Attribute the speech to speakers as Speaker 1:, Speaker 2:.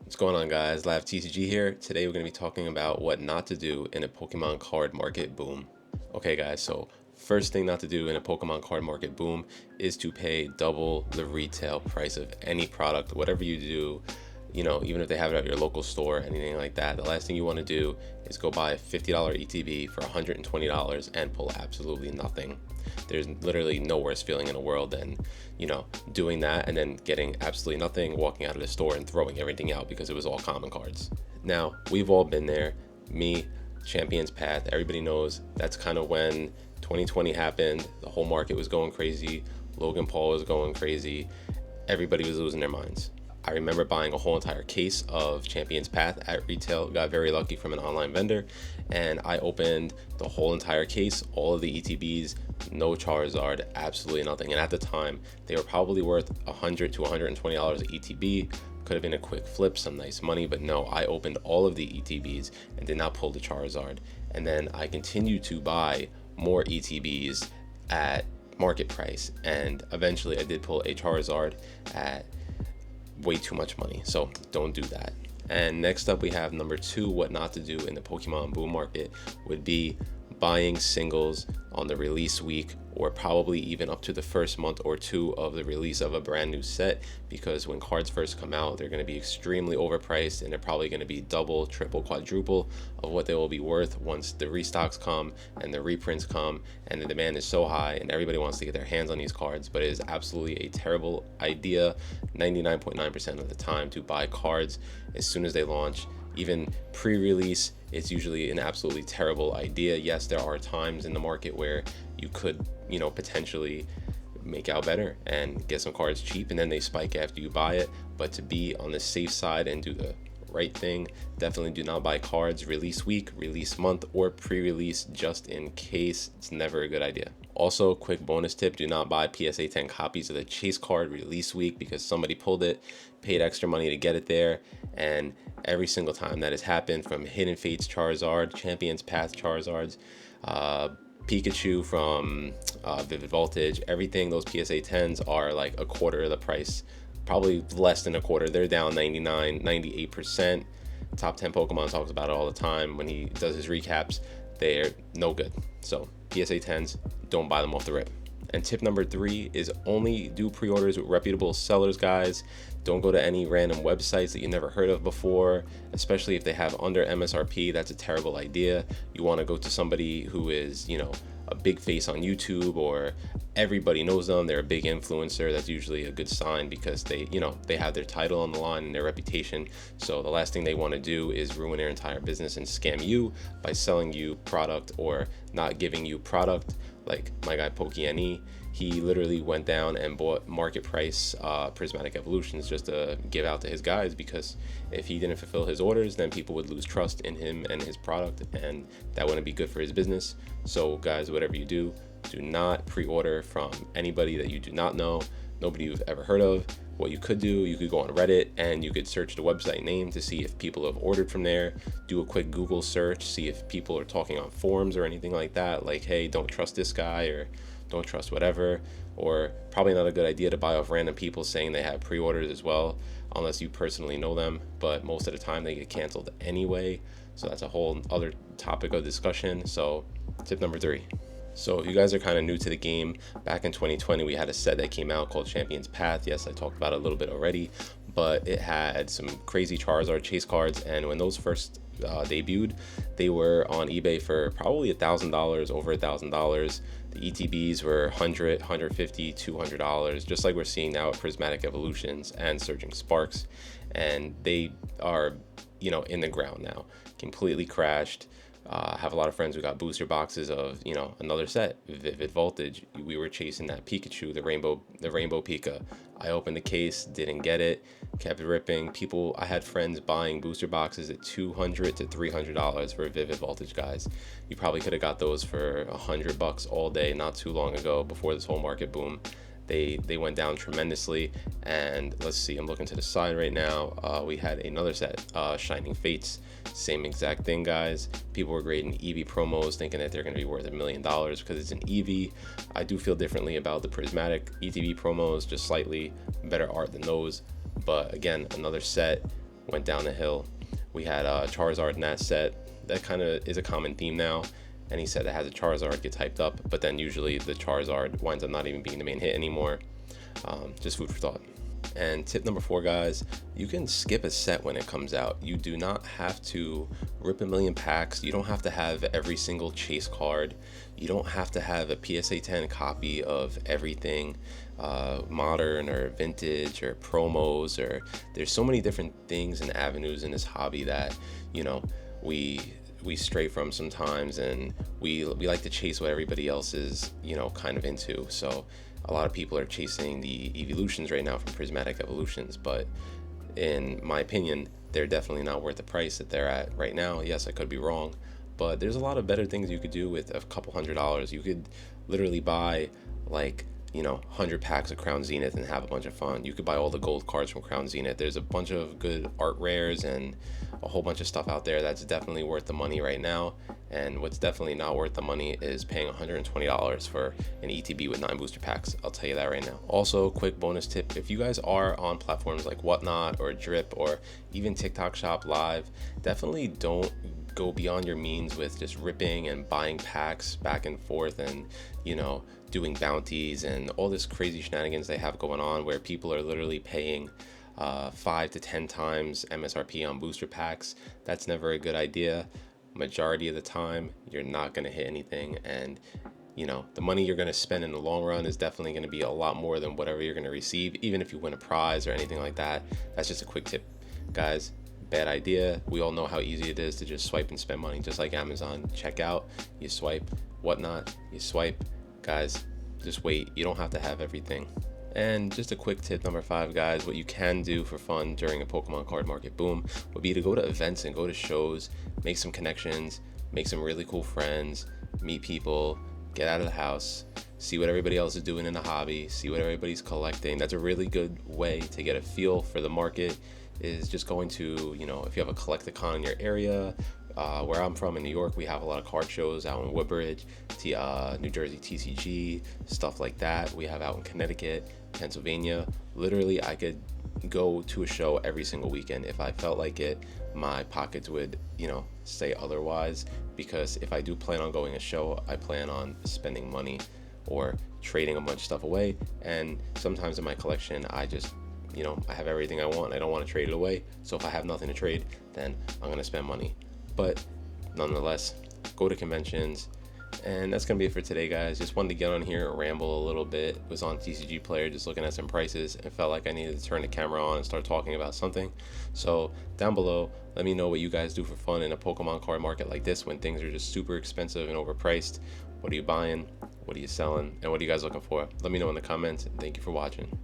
Speaker 1: What's going on, guys? Live TCG here. Today we're going to be talking about what not to do in a Pokemon card market boom. Okay, guys, so first thing not to do in a Pokemon card market boom is to pay double the retail price of any product. Whatever you do, even if they have it at your local store, anything like that, the last thing you want to do is go buy a $50 ETB for $120 and pull absolutely nothing. There's literally no worse feeling in the world than, doing that and then getting absolutely nothing, walking out of the store and throwing everything out because it was all common cards. Now, we've all been there. Me, Champion's Path, everybody knows that's kind of when 2020 happened. The whole market was going crazy. Logan Paul was going crazy. Everybody was losing their minds. I remember buying a whole entire case of Champion's Path at retail. Got very lucky from an online vendor, and I opened the whole entire case, all of the ETBs, no Charizard, absolutely nothing. And at the time, they were probably worth $100 to $120 an ETB. Could have been a quick flip, some nice money, but no, I opened all of the ETBs and did not pull the Charizard. And then I continued to buy more ETBs at market price, and eventually I did pull a Charizard at way too much money, so don't do that. And next up, we have number 2, what not to do in the Pokemon boom market would be buying singles on the release week, or probably even up to the first month or two of the release of a brand new set, because when cards first come out, they're going to be extremely overpriced, and they're probably going to be double, triple, quadruple of what they will be worth once the restocks come and the reprints come and the demand is so high and everybody wants to get their hands on these cards. But it is absolutely a terrible idea 99.9% of the time to buy cards as soon as they launch. Even pre-release, it's usually an absolutely terrible idea. Yes, there are times in the market where you could, potentially make out better and get some cards cheap and then they spike after you buy it. But to be on the safe side and do the right thing, definitely do not buy cards release week, release month, or pre-release just in case. It's never a good idea. Also, quick bonus tip, do not buy PSA 10 copies of the chase card release week because somebody pulled it, paid extra money to get it there, and every single time that has happened, from Hidden Fates Charizard, Champion's Path Charizards, Pikachu from Vivid Voltage, everything, those PSA 10s are like a quarter of the price, probably less than a quarter. They're down 99, 98%. Top 10 Pokemon talks about it all the time when he does his recaps. They're no good. So PSA 10s, don't buy them off the rip. And tip number 3 is only do pre-orders with reputable sellers, guys. Don't go to any random websites that you never heard of before, especially if they have under MSRP. That's a terrible idea. You want to go to somebody who is, a big face on YouTube, or everybody knows them. They're a big influencer. That's usually a good sign because they have their title on the line and their reputation. So the last thing they want to do is ruin their entire business and scam you by selling you product or not giving you product. Like my guy PokeNE, he literally went down and bought market price Prismatic Evolutions just to give out to his guys, because if he didn't fulfill his orders, then people would lose trust in him and his product, and that wouldn't be good for his business. So guys, whatever you do not pre-order from anybody that you do not know, nobody you've ever heard of. What you could do, you could go on Reddit and you could search the website name to see if people have ordered from there. Do a quick Google search, see if people are talking on forums or anything like that, like, hey, don't trust this guy, or don't trust whatever. Or probably not a good idea to buy off random people saying they have pre-orders as well, unless you personally know them, but most of the time they get canceled anyway. So that's a whole other topic of discussion. So tip number 3. So if you guys are kind of new to the game, back in 2020, we had a set that came out called Champion's Path. Yes, I talked about it a little bit already, but it had some crazy Charizard chase cards. And when those first debuted, they were on eBay for probably $1,000, over $1,000. The ETBs were $100, $150, $200, just like we're seeing now at Prismatic Evolutions and Surging Sparks. And they are, in the ground now, completely crashed. I have a lot of friends who got booster boxes of, another set, Vivid Voltage. We were chasing that Pikachu, the Rainbow Pika. I opened the case, didn't get it, kept ripping. I had friends buying booster boxes at $200 to $300 for Vivid Voltage, guys. You probably could have got those for $100 all day not too long ago, before this whole market boom. They went down tremendously. And let's see, I'm looking to the side right now. We had another set, Shining Fates. Same exact thing, guys. People were grading EV promos thinking that they're going to be worth $1 million because it's an EV. I do feel differently about the Prismatic ETB promos, just slightly better art than those. But again, another set, went down the hill. We had Charizard in that set. That kind of is a common theme now. Any set that has a Charizard gets hyped up, but then usually the Charizard winds up not even being the main hit anymore. Just food for thought. And tip number 4, guys, you can skip a set when it comes out. You do not have to rip a million packs. You don't have to have every single chase card. You don't have to have a PSA 10 copy of everything, modern or vintage or promos, or there's so many different things and avenues in this hobby that, you know, we stray from sometimes, and we like to chase what everybody else is, you know, kind of into. So a lot of people are chasing the evolutions right now from Prismatic Evolutions, but in my opinion, they're definitely not worth the price that they're at right now. Yes, I could be wrong, but there's a lot of better things you could do with a couple $100. You could literally buy like, you know, 100 packs of Crown Zenith and have a bunch of fun. You could buy all the gold cards from Crown Zenith. There's a bunch of good art rares and a whole bunch of stuff out there that's definitely worth the money right now. And what's definitely not worth the money is paying $120 for an ETB with 9 booster packs. I'll tell you that right now. Also, quick bonus tip, if you guys are on platforms like Whatnot or Drip or even TikTok Shop Live, definitely don't go beyond your means with just ripping and buying packs back and forth, and, you know, doing bounties and all this crazy shenanigans they have going on where people are literally paying 5 to 10 times MSRP on booster packs. That's never a good idea. Majority of the time, you're not going to hit anything, and, you know, the money you're going to spend in the long run is definitely going to be a lot more than whatever you're going to receive, even if you win a prize or anything like that. That's just a quick tip, guys. Bad idea. We all know how easy it is to just swipe and spend money, just like Amazon. Check out, you swipe. Whatnot, you swipe. Guys, just wait. You don't have to have everything. And just a quick tip number 5, guys, what you can do for fun during a Pokemon card market boom would be to go to events and go to shows, make some connections, make some really cool friends, meet people, get out of the house, see what everybody else is doing in the hobby, see what everybody's collecting. That's a really good way to get a feel for the market, is just going to, you know, if you have a Collecticon in your area. Where I'm from in New York, we have a lot of card shows out in Woodbridge, New Jersey TCG, stuff like that. We have out in Connecticut, Pennsylvania. Literally, I could go to a show every single weekend if I felt like it. My pockets would, you know, say otherwise, because if I do plan on going a show, I plan on spending money or trading a bunch of stuff away. And sometimes in my collection, I just, you know, I have everything I want. I don't want to trade it away. So if I have nothing to trade, then I'm going to spend money. But nonetheless, go to conventions. And that's going to be it for today, guys. Just wanted to get on here and ramble a little bit. Was on TCG Player just looking at some prices and felt like I needed to turn the camera on and start talking about something. So down below, let me know what you guys do for fun in a Pokemon card market like this when things are just super expensive and overpriced. What are you buying? What are you selling? And what are you guys looking for? Let me know in the comments. And thank you for watching.